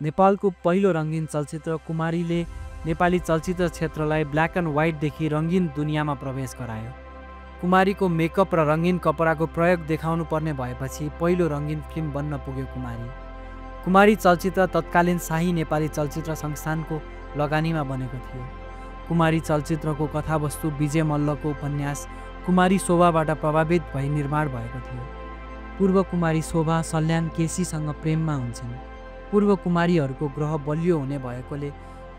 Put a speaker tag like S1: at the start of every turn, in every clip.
S1: नेपालको पहिलो रङ्गीन चलचित्र कुमारीले नेपाली चलचित्र क्षेत्रलाई ब्ल्याक एन्ड व्हाइटदेखि रङ्गीन दुनियाँमा प्रवेश गरायो। कुमारीको मेकअप र रङ्गीन कपडाको प्रयोग देखाउनु पर्ने भएपछि पहिलो रङ्गीन फिल्म बन्न पुग्यो कुमारी। कुमारी चलचित्र तत्कालीन शाही नेपाली चलचित्र संस्थानको लगानीमा बनेको थियो। कुमारी चलचित्रको कथावस्तु विजय मल्लको उपन्यास कुमारी शोभाबाट प्रभावित भई निर्माण भएको थियो। पूर्व कुमारी शोभा सल्यान केसीसँग प्रेममा हुन्छन्। पूर्व कुमारीहरूको ग्रह बलियो हुने भएकोले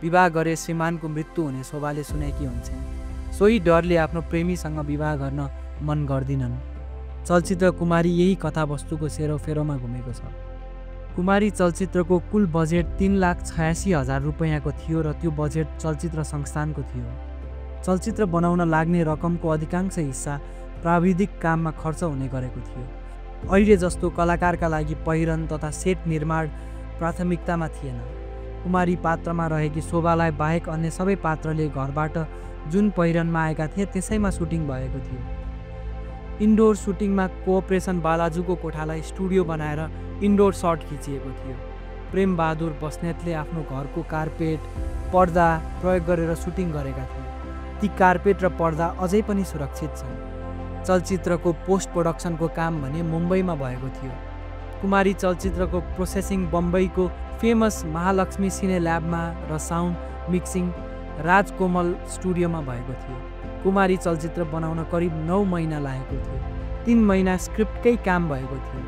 S1: विवाह गरे श्रीमानको मृत्यु हुने शोभाले सुनेकी हुन्छन्। सोही डरले आफ्नो प्रेमीसँग विवाह गर्न मन गर्दिनन्। चलचित्र कुमारी यही कथावस्तुको सेरोफेरोमा घुमेको छ। कुमारी चलचित्रको कुल बजेट 3,86,000 रुपैयाँको थियो र त्यो बजेट चलचित्र संस्थानको थियो। चलचित्र बनाउन लाग्ने रकमको अधिकांश हिस्सा प्राविधिक काममा खर्च हुने गरेको थियो। अहिले जस्तो कलाकारका लागि पहिरन तथा सेट निर्माण प्राथमिकतामा थिएन। कुमारी पात्रमा रहेकी शोभालाई बाहेक अन्य सबै पात्रले घरबाट जुन पहिरनमा आएका थिए त्यसैमा सुटिङ भएको थियो। इन्डोर सुटिङमा कोअपरेसन बालाजुको कोठालाई स्टुडियो बनाएर इन्डोर सट खिचिएको थियो। प्रेम बहादुर बस्नेतले आफ्नो घरको कार्पेट पर्दा प्रयोग गरेर सुटिङ गरेका थिए। ती कार्पेट र पर्दा अझै पनि सुरक्षित छन्। चलचित्रको पोस्ट प्रोडक्सनको काम भने मुम्बईमा भएको थियो। कुमारी चलचित्रको प्रोसेसिङ बम्बईको फेमस महालक्ष्मी सिने ल्याबमा र साउन्ड मिक्सिङ राजकोमल स्टुडियोमा भएको थियो। कुमारी चलचित्र बनाउन करिब 9 महिना लागेको थियो। 3 महिना स्क्रिप्टकै काम भएको थियो।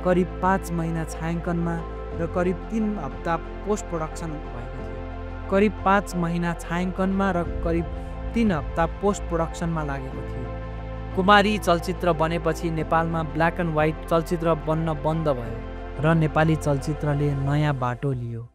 S1: करिब 5 महिना छायाङ्कनमा र करिब 3 हप्ता पोस्ट प्रोडक्सन भएको थियो। करिब 5 महिना छायाङ्कनमा र करिब 3 हप्ता पोस्ट प्रोडक्सनमा लागेको थियो। कुमारी चलचित्र बनेपछि नेपालमा ब्ल्याक एन्ड व्हाइट चलचित्र बन्न बन्द भयो र नेपाली चलचित्रले नयाँ बाटो लियो।